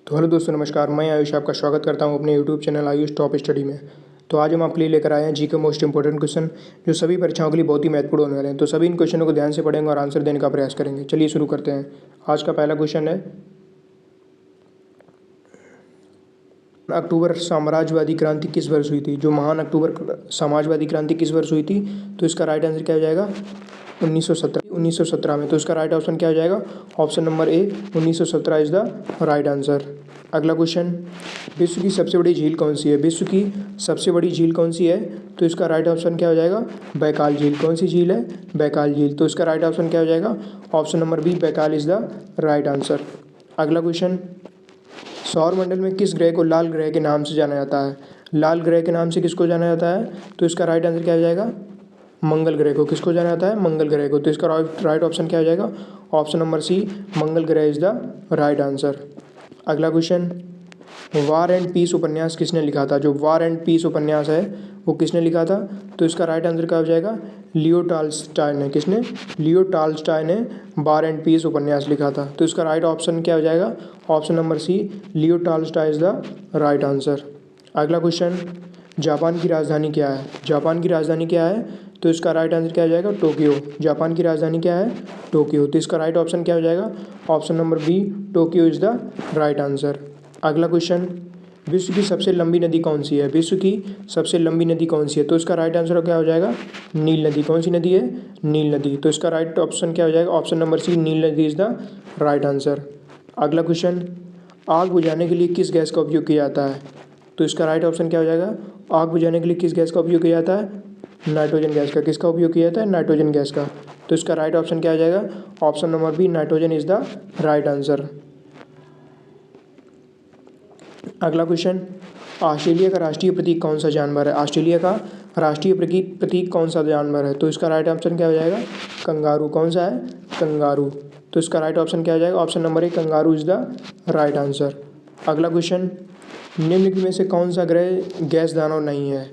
तो हेलो दोस्तों, नमस्कार। मैं आयुष आपका स्वागत करता हूं अपने YouTube channel Ayush top study में। तो आज हम आपके लिए लेकर आए हैं जी के मोस्ट इंपॉर्टेंट क्वेश्चन, जो सभी परीक्षाओं के लिए बहुत ही महत्वपूर्ण होने वाले हैं। तो सभी इन क्वेश्चनों को ध्यान से पढ़ेंगे और आंसर देने का प्रयास करेंगे। चलिए शुरू करते हैं। आज का पहला क्वेश्चन है, अक्टूबर साम्राज्यवादी क्रांति किस वर्ष हुई थी? जो महान अक्टूबर साम्राज्यवादी क्रांति किस वर्ष हुई थी? तो इसका राइट आंसर क्या हो जाएगा? 1917 में। तो इसका राइट ऑप्शन क्या हो जाएगा? Option number A 1917 is the right answer. अगला क्वेश्चन, विश्व की सबसे बड़ी झील कौन सी है? विश्व की सबसे बड़ी झील कौन सी है? तो इसका राइट ऑप्शन क्या हो जाएगा? बैकाल झील। कौन सी झील है? बैकाल झील। तो इसका राइट ऑप्शन क्या हो जाएगा? Option number B Baikal is the right answer. अगला क्वेश्चन, सौरमंडल में किस ग्रह को लाल ग्रह के नाम से जाना जाता है? लाल ग्रह के नाम से किसको जाना जाता है? तो इसका राइट आंसर क्या हो जाएगा? मंगल ग्रह को। किसको जाना जाता है? मंगल ग्रह को। तो इसका राइट ऑप्शन क्या हो जाएगा? ऑप्शन नंबर सी मंगल ग्रह इज द राइट आंसर। अगला क्वेश्चन, वार एंड पीस उपन्यास किसने लिखा था? जो वार एंड पीस उपन्यास है वो किसने लिखा था? तो इसका राइट आंसर क्या हो जाएगा? लियो टॉल्स्टॉय ने। किसने? लियो टॉल्स्टॉय ने वार एंड पीस उपन्यास लिखा था। तो इसका राइट ऑप्शन क्या हो जाएगा? Option number C Leo Tolstoy is the right answer. अगला क्वेश्चन, जापान की राजधानी क्या है? जापान की राजधानी क्या है? तो इसका राइट आंसर क्या हो जाएगा? टोक्यो। जापान की राजधानी क्या है? टोक्यो। तो इसका राइट ऑप्शन क्या हो जाएगा? Option number B Tokyo is the right answer. अगला क्वेश्चन, विश्व की सबसे लंबी नदी कौन सी है? विश्व की सबसे लंबी नदी कौन सी है? तो इसका राइट आंसर क्या हो जाएगा? नील नदी। कौन सी नदी है? नील नदी। तो इसका राइट ऑप्शन क्या हो जाएगा? ऑप्शन नंबर सी नील नदी इज द राइट आंसर। अगला क्वेश्चन, आग बुझाने के लिए किस गैस का उपयोग किया जाता है? तो इसका राइट ऑप्शन क्या हो जाएगा? आग बुझाने के लिए किस गैस का उपयोग किया जाता है? नाइट्रोजन गैस का। किसका उपयोग किया जाता है? नाइट्रोजन गैस का। तो इसका राइट ऑप्शन क्या हो जाएगा? Option number B nitrogen is the right answer. अगला क्वेश्चन, ऑस्ट्रेलिया का राष्ट्रीय प्रतीक कौन सा जानवर है? ऑस्ट्रेलिया का राष्ट्रीय प्रतीक कौन सा जानवर है? तो इसका राइट ऑप्शन क्या हो जाएगा? कंगारू। कौन सा है? कंगारू। तो इसका राइट ऑप्शन क्या हो जाएगा? Option number A kangaroo is the right answer. अगला क्वेश्चन, निम्नलिखित में से कौन सा ग्रह गैस दानव नहीं है?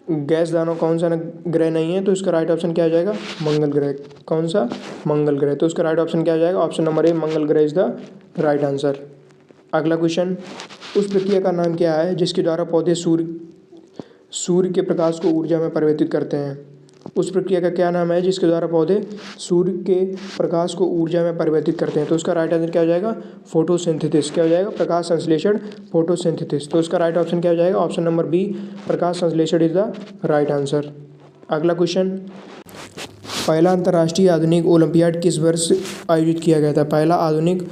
गैस दानव कौन सा ग्रह नहीं है? तो इसका राइट ऑप्शन क्या हो जाएगा? मंगल ग्रह। कौन सा? मंगल ग्रह। तो इसका राइट ऑप्शन क्या हो जाएगा? ऑप्शन नंबर ए मंगल ग्रह इज द राइट आंसर। अगला क्वेश्चन, उस प्रक्रिया का नाम क्या है जिसके द्वारा पौधे सूर्य के प्रकाश को ऊर्जा में परिवर्तित करते हैं? उस प्रक्रिया का क्या नाम है जिसके द्वारा पौधे सूर्य के प्रकाश को ऊर्जा में परिवर्तित करते हैं? तो उसका राइट आंसर क्या हो जाएगा? फोटोसिंथेसिस। क्या हो जाएगा? प्रकाश संश्लेषण, फोटोसिंथेसिस। तो उसका राइट ऑप्शन क्या हो जाएगा? ऑप्शन नंबर बी प्रकाश संश्लेषण इज द राइट आंसर। अगला क्वेश्चन, पहला अंतर्राष्ट्रीय आधुनिक ओलंपियाड किस वर्ष आयोजित किया गया था? पहला आधुनिक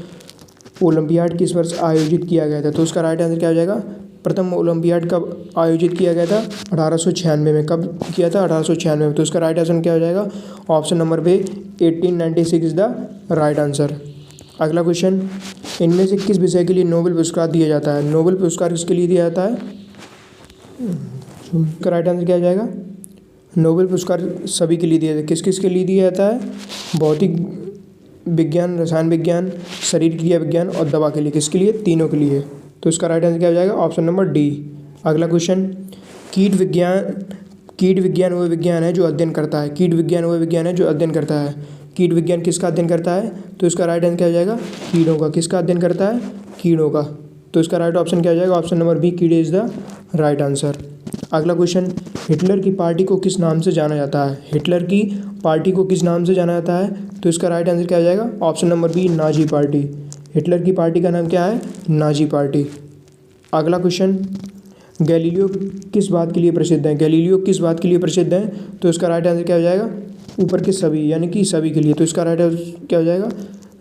ओलंपियाड किस वर्ष आयोजित किया गया था? तो उसका राइट आंसर क्या हो जाएगा? प्रथम ओलंपियाड कब आयोजित किया गया था? 1896 में। कब किया था? 1896 में। तो उसका राइट आंसर क्या हो जाएगा? Option number B 1896 is the right answer. अगला क्वेश्चन, इनमें से किस विषय के लिए नोबेल पुरस्कार दिया जाता है? नोबेल पुरस्कार किसके लिए दिया जाता है? इसका राइट आंसर क्या हो जाएगा? नोबेल पुरस्कार सभी के लिए दिया जाता है। किस किस के लिए दिया जाता है? भौतिक विज्ञान, रसायन विज्ञान, शरीर क्रिया विज्ञान और दवा के लिए। किसके लिए? तीनों के लिए। तो इसका राइट आंसर क्या हो जाएगा? Option number D. अगला क्वेश्चन, कीट विज्ञान वह विज्ञान है जो अध्ययन करता है। कीट विज्ञान वह विज्ञान है जो अध्ययन करता है। कीट विज्ञान किसका अध्ययन करता है? तो इसका राइट आंसर क्या हो जाएगा? कीड़ों का। किसका अध्ययन करता है? कीड़ों का। तो इसका राइट ऑप्शन क्या हो जाएगा? ऑप्शन नंबर बी कीड़े इज द राइट आंसर। अगला क्वेश्चन, हिटलर की पार्टी को किस नाम से जाना जाता है? हिटलर की पार्टी को किस नाम से जाना जाता है? तो इसका राइट आंसर क्या हो जाएगा? Option number B Nazi party. Hitler की पार्टी का नाम क्या है? Nazi party. अगला क्वेश्चन, गैलीलियो किस बात के लिए प्रसिद्ध है? गैलीलियो किस बात के लिए प्रसिद्ध है? तो इसका राइट आंसर क्या हो जाएगा? ऊपर के सभी, यानी कि सभी के लिए। तो इसका राइट आंसर क्या हो जाएगा?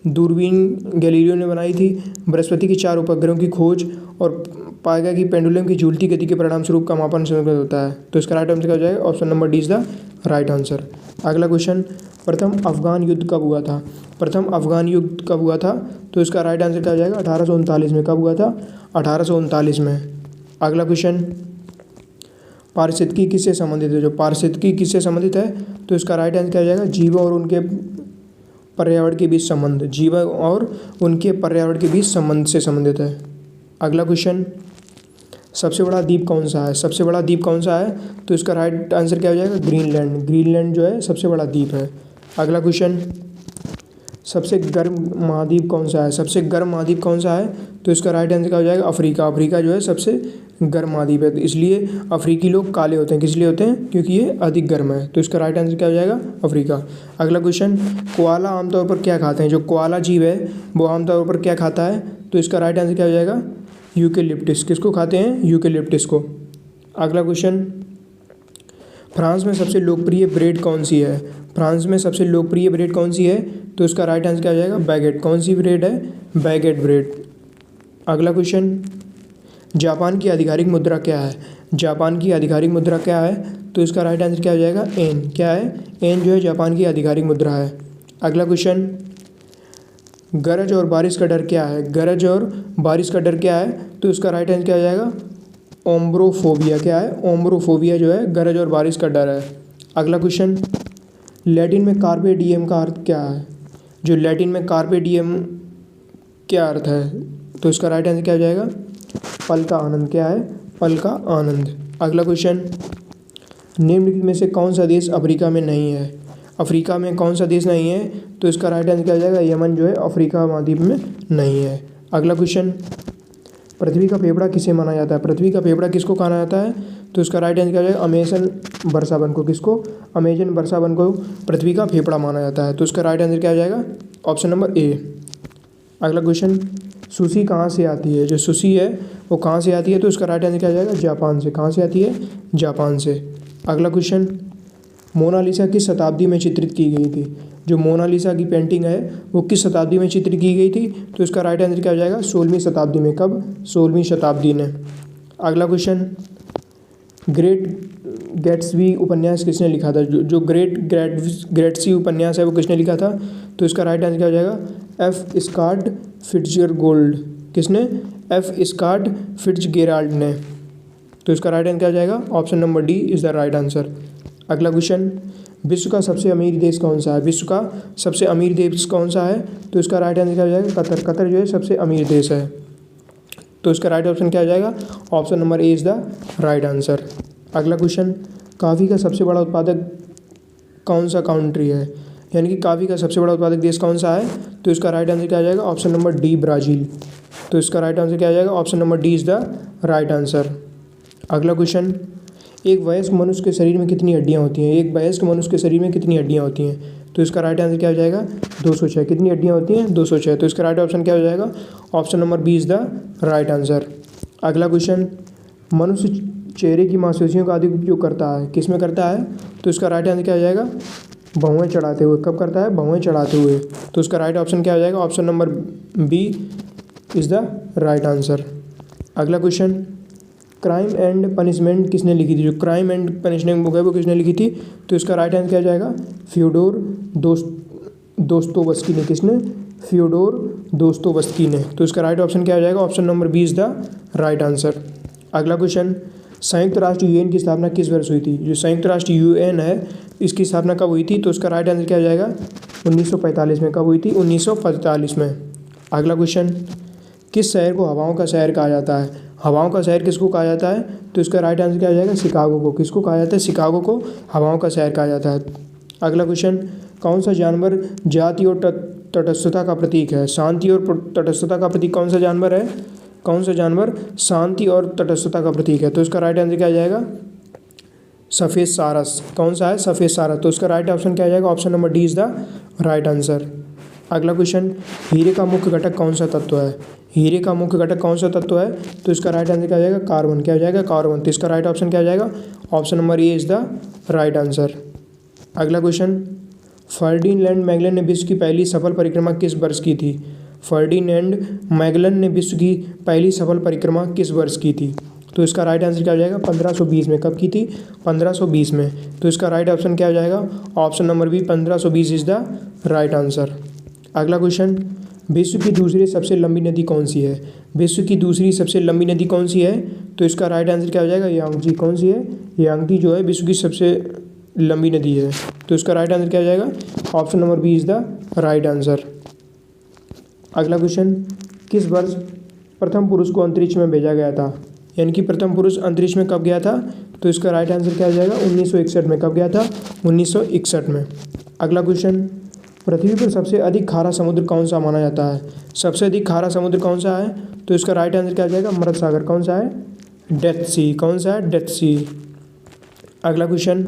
दूरबीन गैलीलियो ने बनाई थी, बृहस्पति के 4 उपग्रहों की खोज और पाएगा कि पेंडुलम की झूलती गति के परिणाम स्वरूप का मापन संभव होता है। तो इसका राइट आंसर क्या हो जाएगा? Option number D is the right answer. अगला क्वेश्चन, प्रथम अफगान युद्ध कब हुआ था? प्रथम अफगान युद्ध कब हुआ था? तो इसका राइट आंसर क्या हो जाएगा? 1839 में। कब हुआ था? 1839 में। अगला क्वेश्चन, पारिस्थितिकी किससे संबंधित है? जो पारिस्थितिकी किससे संबंधित है? तो इसका राइट आंसर क्या हो जाएगा? जीव और उनके पर्यावरण के बीच संबंध। जीव और उनके पर्यावरण के बीच संबंध से संबंधित है। अगला क्वेश्चन, सबसे बड़ा द्वीप कौन सा है? सबसे बड़ा द्वीप कौन सा है? तो इसका राइट आंसर क्या हो जाएगा? ग्रीनलैंड। ग्रीनलैंड जो है सबसे बड़ा द्वीप है। अगला क्वेश्चन, सबसे गर्म महाद्वीप कौन सा है? सबसे गर्म महाद्वीप कौन सा है? तो इसका राइट आंसर क्या हो जाएगा? अफ्रीका। अफ्रीका जो है सबसे गर्म महाद्वीप है, तो इसलिए अफ्रीकी लोग काले होते हैं। किस लिए होते हैं? क्योंकि ये अधिक गर्म है। तो इसका राइट आंसर क्या हो जाएगा? अफ्रीका। अगला क्वेश्चन, कोआला आमतौर पर क्या खाते हैं? जो कोआला जीव है वो आमतौर पर क्या खाता है? तो इसका राइट आंसर क्या हो जाएगा? यूकेलिप्टिस। किसको खाते हैं? यूकेलिप्टिस को। अगला क्वेश्चन, फ्रांस में सबसे लोकप्रिय ब्रेड कौन सी है? फ्रांस में सबसे लोकप्रिय ब्रेड कौन सी है? तो इसका राइट आंसर क्या हो जाएगा? बैगेट। कौन सी ब्रेड है? Baguette bread. अगला क्वेश्चन, जापान की आधिकारिक मुद्रा क्या है? जापान की आधिकारिक मुद्रा क्या है? तो इसका राइट आंसर क्या हो जाएगा? एन। क्या है? एन जो है जापान की आधिकारिक मुद्रा है। अगला क्वेश्चन, गरज और बारिश का डर क्या है? गरज और बारिश का डर क्या है? तो इसका राइट आंसर क्या हो जाएगा? ओम्ब्रोफोबिया। क्या है? ओम्ब्रोफोबिया जो है गरज और बारिश का डर है। अगला क्वेश्चन, लैटिन में कार्पे डिएम का अर्थ क्या है? जो लैटिन में कार्पे डिएम क्या अर्थ है? तो इसका राइट आंसर क्या हो जाएगा? पल का आनंद। क्या है? पल का आनंद। अगला क्वेश्चन, निम्नलिखित में से कौन सा देश अफ्रीका में नहीं है? अफ्रीका में कौन सा देश नहीं है? तो इसका राइट आंसर क्या हो जाएगा? यमन जो है अफ्रीका महाद्वीप में नहीं है। अगला क्वेश्चन, पृथ्वी का फेफड़ा किसे माना जाता है? पृथ्वी का फेफड़ा किसको कहा जाता है? तो इसका राइट आंसर क्या हो जाएगा? अमेजन वर्षावन को। किसको? अमेजन वर्षावन को पृथ्वी का फेफड़ा माना जाता है। तो इसका राइट आंसर क्या हो जाएगा? Option number A. अगला क्वेश्चन, सुशी कहाँ से आती है? जो सुशी है वो कहाँ से आती है? तो इसका राइट आंसर क्या हो जाएगा? जापान से। कहाँ से आती है? जापान से। अगला क्वेश्चन, मोनालिसा किस शताब्दी में चित्रित की गई थी? जो मोनालिसा की पेंटिंग है वो किस शताब्दी में चित्रित की गई थी? तो इसका राइट आंसर क्या हो जाएगा? 16वीं शताब्दी में। कब? 16वीं शताब्दी ने। अगला क्वेश्चन, ग्रेट गैट्सबी उपन्यास किसने लिखा था? जो ग्रेट गैट्सबी उपन्यास है वो किसने लिखा था? तो इसका राइट आंसर क्या हो जाएगा? F Scott Fitzgerald. किसने? एफ स्कॉट फिट्जगेराल्ड ने। तो इसका राइट आंसर क्या हो जाएगा? Option number D is the right answer. अगला क्वेश्चन, विश्व का सबसे अमीर देश कौन सा है? विश्व का सबसे अमीर देश कौन सा है? तो इसका राइट आंसर क्या हो जाएगा? कतर। कतर जो है सबसे अमीर देश है। तो इसका राइट ऑप्शन क्या हो जाएगा? Option number A is the right answer. अगला क्वेश्चन, कॉफ़ी का सबसे बड़ा उत्पादक कौन सा कंट्री है? यानी कि कॉफ़ी का सबसे बड़ा उत्पादक देश कौन सा है? तो इसका राइट आंसर क्या हो जाएगा? Option number D, Brazil. तो इसका राइट आंसर क्या हो जाएगा? Option number D is the right answer. अगला क्वेश्चन, एक वयस्क मनुष्य के शरीर में कितनी हड्डियाँ होती हैं? एक वयस्क मनुष्य के शरीर में कितनी हड्डियाँ होती हैं? तो इसका राइट आंसर क्या हो जाएगा? 206। कितनी हड्डियाँ होती हैं? 206। तो इसका राइट ऑप्शन क्या हो जाएगा? Option number B is the right answer. अगला क्वेश्चन, मनुष्य चेहरे की मांसपेशियों का अधिक उपयोग करता है, किस में करता है? तो इसका राइट आंसर क्या हो जाएगा? भौहें चढ़ाते हुए। कब करता है? भौहें चढ़ाते हुए। तो इसका राइट ऑप्शन क्या हो जाएगा? Option number B is the right answer. अगला क्वेश्चन, क्राइम एंड पनिशमेंट किसने लिखी थी? जो क्राइम एंड पनिशमेंट बुक है वो किसने लिखी थी? तो इसका राइट आंसर क्या हो जाएगा? फ्योडोर दोस्तोवस्की ने। किसने? फ्योडोर दोस्तोवस्की ने। तो इसका राइट ऑप्शन क्या हो जाएगा? Option number B is the right answer. अगला क्वेश्चन, संयुक्त राष्ट्र यूएन की स्थापना किस वर्ष हुई थी? जो संयुक्त राष्ट्र यूएन है इसकी स्थापना कब हुई थी? तो इसका राइट आंसर क्या हो जाएगा? 1945 में। कब हुई थी? 1945 में। अगला क्वेश्चन, किस शहर को हवाओं का शहर कहा जाता है? हवाओं का शहर किसको कहा जाता है? तो इसका राइट आंसर क्या हो जाएगा? शिकागो को। किसको कहा जाता है? शिकागो को हवाओं का शहर कहा जाता है। अगला क्वेश्चन, कौन सा जानवर जाति और तटस्थता का प्रतीक है? शांति और तटस्थता का प्रतीक कौन सा जानवर है? कौन सा जानवर शांति और तटस्थता का प्रतीक है? तो इसका राइट आंसर क्या हो जाएगा? सफ़ेद सारस। कौन सा है? सफ़ेद सारस। तो इसका राइट ऑप्शन क्या हो जाएगा? Option number D is the right answer. अगला क्वेश्चन, हीरे का मुख्य घटक कौन सा तत्व है? हीरे का मुख्य घटक कौन सा तत्व है? तो इसका राइट आंसर क्या हो जाएगा? कार्बन। क्या हो जाएगा? कार्बन। तो इसका राइट ऑप्शन क्या हो जाएगा? Option number A is the right answer. अगला क्वेश्चन, फर्डिनैंड मैगलन ने विश्व की पहली सफल परिक्रमा किस वर्ष की थी? फर्डिनैंड मैगलन ने विश्व की पहली सफल परिक्रमा किस वर्ष की थी? तो इसका राइट आंसर क्या हो जाएगा? 1520 में। कब की थी? 1520 में। तो इसका राइट ऑप्शन क्या हो जाएगा? Option number B 1520 is the right answer. अगला क्वेश्चन, विश्व की दूसरी सबसे लंबी नदी कौन सी है? विश्व की दूसरी सबसे लंबी नदी कौन सी है? तो इसका राइट आंसर क्या हो जाएगा? यांगजी। कौन सी है? यांगजी जो है विश्व की सबसे लंबी नदी है। तो इसका राइट आंसर क्या हो जाएगा? Option number B is the right answer. अगला क्वेश्चन, किस वर्ष प्रथम पुरुष को अंतरिक्ष में भेजा गया था? यानी कि प्रथम पुरुष अंतरिक्ष में कब गया था? तो इसका राइट आंसर क्या हो जाएगा? 1961 में। कब गया था? 1961 में। अगला क्वेश्चन, पृथ्वी पर सबसे अधिक खारा समुद्र कौन सा माना जाता है? सबसे अधिक खारा समुद्र कौन सा है? तो इसका राइट आंसर क्या हो जाएगा? मृत सागर। कौन सा है? डेथ सी। कौन सा है? डेथ सी। अगला क्वेश्चन,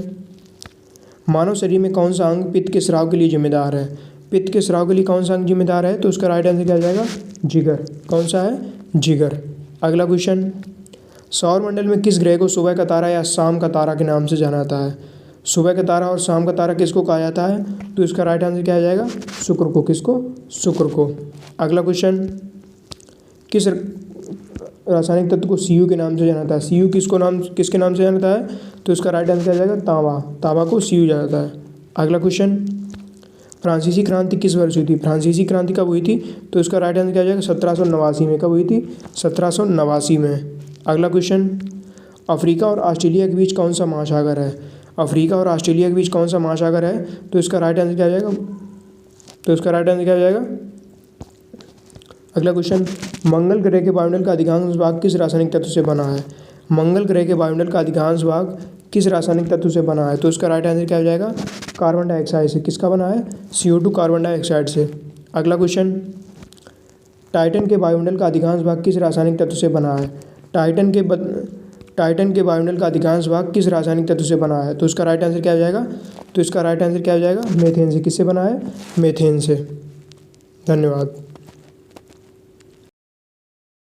मानव शरीर में कौन सा अंग पित्त के स्राव के लिए जिम्मेदार है? पित्त के स्राव के लिए कौन सा अंग जिम्मेदार है? तो उसका राइट आंसर क्या हो जाएगा? जिगर। कौन सा है? जिगर। अगला क्वेश्चन, सौर मंडल में किस ग्रह को सुबह का तारा या शाम का तारा के नाम से जाना जाता है? सुबह का तारा और शाम का तारा किसको कहा जाता है? तो इसका राइट आंसर क्या हो जाएगा? शुक्र को। किसको? शुक्र को। अगला क्वेश्चन, किस रासायनिक तत्व को Cu के नाम से जाना जाता है? Cu किसके नाम से जाना जाता है? तो इसका राइट आंसर क्या हो जाएगा? तांबा। तांबा को Cu जाना जाता है। अगला क्वेश्चन, फ्रांसीसी क्रांति किस वर्ष हुई थी? फ्रांसीसी क्रांति कब हुई थी? तो इसका राइट आंसर क्या हो जाएगा? 1789 में। कब हुई थी? 1789 में। अगला क्वेश्चन, अफ्रीका और ऑस्ट्रेलिया के बीच कौन सा महासागर है? अफ्रीका और ऑस्ट्रेलिया के बीच कौन सा महासागर है? तो इसका राइट आंसर क्या हो जाएगा? तो इसका राइट आंसर क्या हो जाएगा? अगला क्वेश्चन, मंगल ग्रह के वायुमंडल का अधिकांश भाग किस रासायनिक तत्व से बना है? मंगल ग्रह के वायुमंडल का अधिकांश भाग किस रासायनिक तत्व से बना है? तो इसका राइट आंसर क्या हो जाएगा? कार्बन डाइऑक्साइड से। किसका बना है? CO2 कार्बन डाइऑक्साइड से। अगला क्वेश्चन, टाइटन के वायुमंडल का अधिकांश भाग किस रासायनिक तत्व से बना है? टाइटन के वायुमंडल का अधिकांश भाग किस रासायनिक तत्व से बना है? तो इसका राइट आंसर क्या हो जाएगा? तो इसका राइट आंसर क्या हो जाएगा? मीथेन से। किससे बना है? मीथेन से। धन्यवाद।